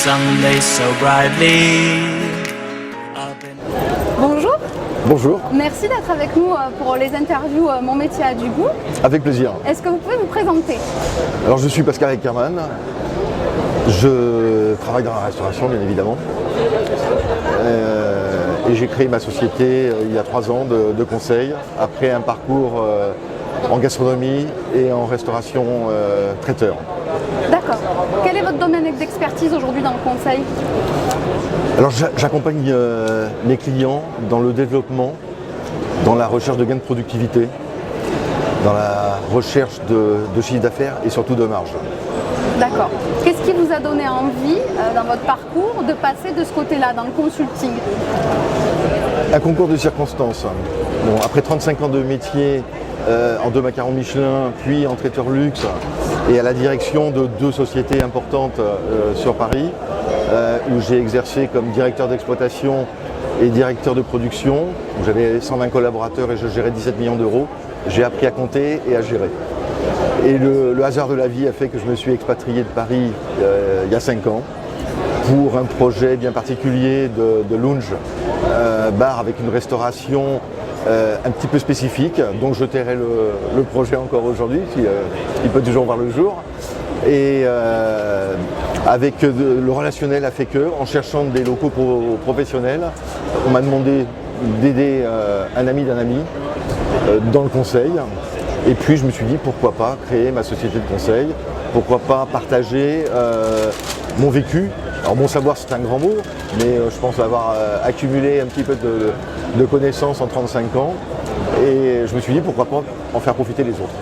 someday so brightly. Bonjour. Bonjour. Merci d'être avec nous pour les interviews Mon métier a du goût. Avec plaisir. Est-ce que vous pouvez vous présenter? Alors je suis Pascal Eckermann. Je travaille dans la restauration bien évidemment. Et j'ai créé ma société il y a 3 ans de conseil après un parcours en gastronomie et en restauration traiteur. D'accord. Quel est votre domaine d'expertise aujourd'hui dans le conseil? Alors j'accompagne mes clients dans le développement, dans la recherche de gains de productivité, dans la recherche de chiffre d'affaires et surtout de marge. D'accord. Qu'est-ce qui vous a donné envie dans votre parcours de passer de ce côté-là, dans le consulting? Un concours de circonstances. Bon, après 35 ans de métier en 2 macarons Michelin, puis en traiteur luxe et à la direction de 2 sociétés importantes sur Paris, où j'ai exercé comme directeur d'exploitation et directeur de production, où j'avais 120 collaborateurs et je gérais 17 millions d'euros. J'ai appris à compter et à gérer. Et le hasard de la vie a fait que je me suis expatrié de Paris il y a 5 ans pour un projet bien particulier de lounge bar avec une restauration un petit peu spécifique, donc je tairai le projet encore aujourd'hui, il peut toujours voir le jour. Et avec le relationnel a fait que, en cherchant des locaux professionnels, on m'a demandé d'aider un ami d'un ami dans le conseil. Et puis je me suis dit pourquoi pas créer ma société de conseil, pourquoi pas partager mon vécu. Alors mon savoir c'est un grand mot, mais je pense avoir accumulé un petit peu de connaissances en 35 ans. Et je me suis dit pourquoi pas en faire profiter les autres.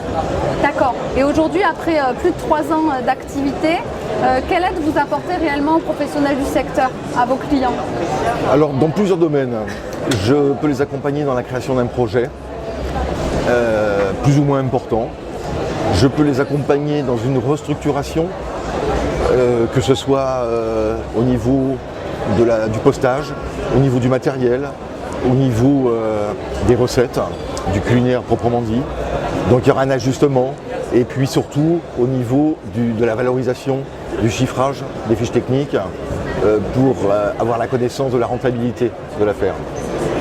D'accord. Et aujourd'hui, après plus de 3 ans d'activité, quelle aide vous apportez réellement aux professionnels du secteur, à vos clients? Alors dans plusieurs domaines, je peux les accompagner dans la création d'un projet, plus ou moins important. Je peux les accompagner dans une restructuration, que ce soit au niveau du postage, au niveau du matériel, au niveau des recettes, du culinaire proprement dit. Donc il y aura un ajustement et puis surtout au niveau de la valorisation, du chiffrage, des fiches techniques pour avoir la connaissance de la rentabilité de l'affaire.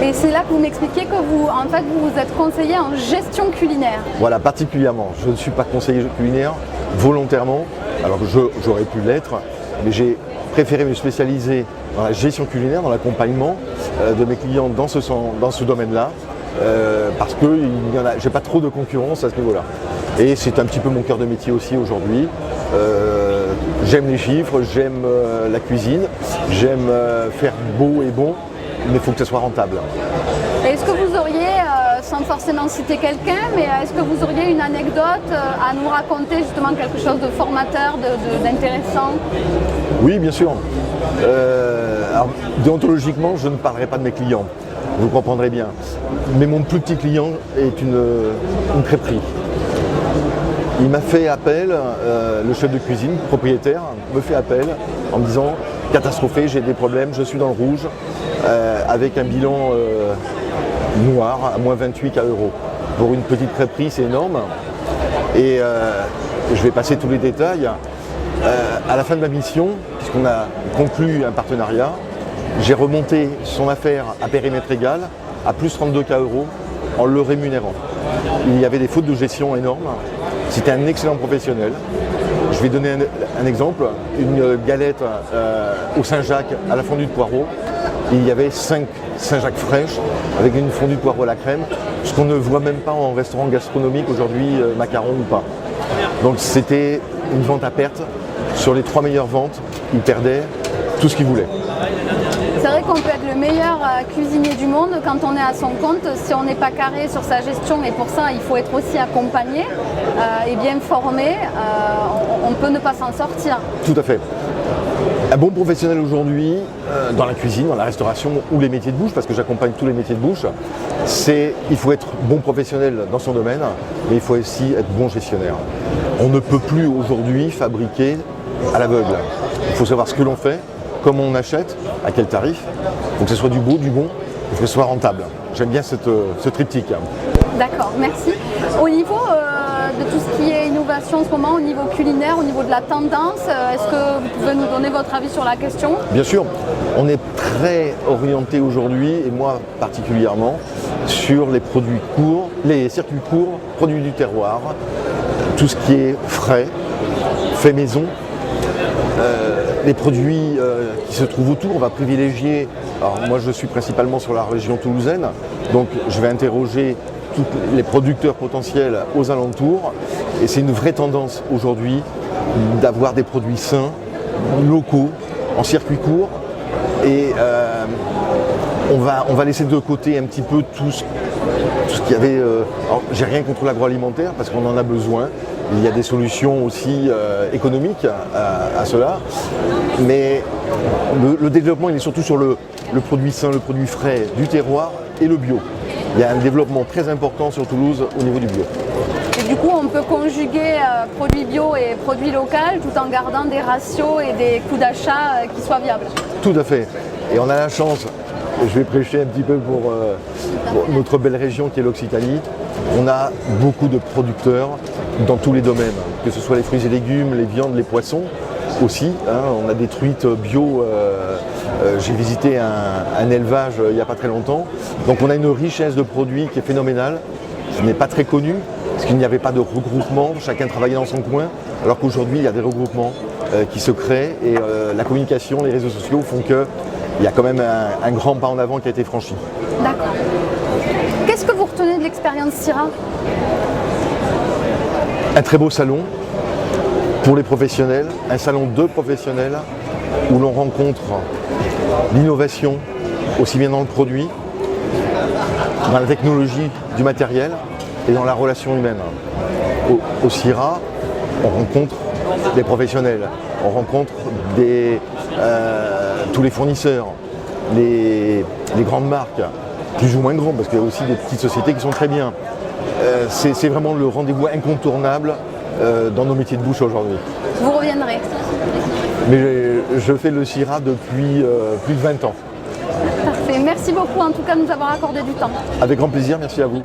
Et c'est là que vous m'expliquez que vous êtes conseiller en gestion culinaire. Voilà, particulièrement. Je ne suis pas conseiller culinaire volontairement, alors que j'aurais pu l'être, mais j'ai préféré me spécialiser dans la gestion culinaire, dans l'accompagnement de mes clients dans ce domaine-là, parce que j'ai pas trop de concurrence à ce niveau-là. Et c'est un petit peu mon cœur de métier aussi aujourd'hui. J'aime les chiffres, j'aime la cuisine, j'aime faire beau et bon, mais il faut que ça soit rentable. Est-ce que vous auriez, sans forcément citer quelqu'un, mais est-ce que vous auriez une anecdote à nous raconter, justement quelque chose de formateur, d'intéressant? Oui, bien sûr. Alors, déontologiquement, je ne parlerai pas de mes clients, vous comprendrez bien. Mais mon plus petit client est une crêperie. Il m'a fait appel, le chef de cuisine, propriétaire, me fait appel en me disant « Catastrophé, j'ai des problèmes, je suis dans le rouge », avec un bilan noir à moins 28 K€. Pour une petite crêperie, c'est énorme. Et je vais passer tous les détails. À la fin de ma mission, puisqu'on a conclu un partenariat, j'ai remonté son affaire à périmètre égal à plus 32 K€ en le rémunérant. Il y avait des fautes de gestion énormes. C'était un excellent professionnel. Je vais donner un exemple. Une galette au Saint-Jacques à la fondue de poireaux. Il y avait 5 Saint-Jacques fraîches avec une fondue de poireaux à la crème, ce qu'on ne voit même pas en restaurant gastronomique aujourd'hui, macarons ou pas. Donc c'était une vente à perte. Sur les 3 meilleures ventes, il perdait tout ce qu'il voulait. C'est vrai qu'on peut être le meilleur cuisinier du monde quand on est à son compte. Si on n'est pas carré sur sa gestion, et pour ça il faut être aussi accompagné et bien formé, on peut ne pas s'en sortir. Tout à fait. Un bon professionnel aujourd'hui, dans la cuisine, dans la restauration ou les métiers de bouche, parce que j'accompagne tous les métiers de bouche, il faut être bon professionnel dans son domaine, mais il faut aussi être bon gestionnaire. On ne peut plus aujourd'hui fabriquer à l'aveugle. Il faut savoir ce que l'on fait, comment on achète, à quel tarif. Il faut que ce soit du beau, du bon, il faut que ce soit rentable. J'aime bien ce triptyque. D'accord, merci. Au niveau de tout ce qui est innovation en ce moment au niveau culinaire, au niveau de la tendance. Est-ce que vous pouvez nous donner votre avis sur la question? Bien sûr, on est très orienté aujourd'hui, et moi particulièrement, sur les produits courts, les circuits courts, produits du terroir, tout ce qui est frais, fait maison. Les produits qui se trouvent autour, on va privilégier, alors moi je suis principalement sur la région toulousaine, donc je vais interroger tous les producteurs potentiels aux alentours, et c'est une vraie tendance aujourd'hui d'avoir des produits sains, locaux, en circuit court, et on va laisser de côté un petit peu tout ce qu'il y avait. Alors, j'ai rien contre l'agroalimentaire parce qu'on en a besoin. Il y a des solutions aussi économiques à cela. Mais le développement, il est surtout sur le produit sain, le produit frais, du terroir et le bio. Il y a un développement très important sur Toulouse au niveau du bio. Et du coup, on peut conjuguer produits bio et produits locaux tout en gardant des ratios et des coûts d'achat qui soient viables. Tout à fait. Et on a la chance, je vais prêcher un petit peu pour notre belle région qui est l'Occitanie. On a beaucoup de producteurs dans tous les domaines, que ce soit les fruits et légumes, les viandes, les poissons aussi. On a des truites bio. J'ai visité un élevage il n'y a pas très longtemps. Donc on a une richesse de produits qui est phénoménale. Ce n'est pas très connu, parce qu'il n'y avait pas de regroupement, chacun travaillait dans son coin, alors qu'aujourd'hui il y a des regroupements qui se créent et la communication, les réseaux sociaux font qu'il y a quand même un grand pas en avant qui a été franchi. D'accord. Qu'est-ce que vous retenez de l'expérience Syrah? Un très beau salon pour les professionnels, un salon de professionnels où l'on rencontre l'innovation aussi bien dans le produit, dans la technologie du matériel et dans la relation humaine. Au Syrah, on rencontre des professionnels, on rencontre tous les fournisseurs, les grandes marques, plus ou moins grandes, parce qu'il y a aussi des petites sociétés qui sont très bien. C'est vraiment le rendez-vous incontournable dans nos métiers de bouche aujourd'hui. Vous reviendrez? Mais je fais le Syrah depuis plus de 20 ans. Parfait. Merci beaucoup en tout cas de nous avoir accordé du temps. Avec grand plaisir, merci à vous.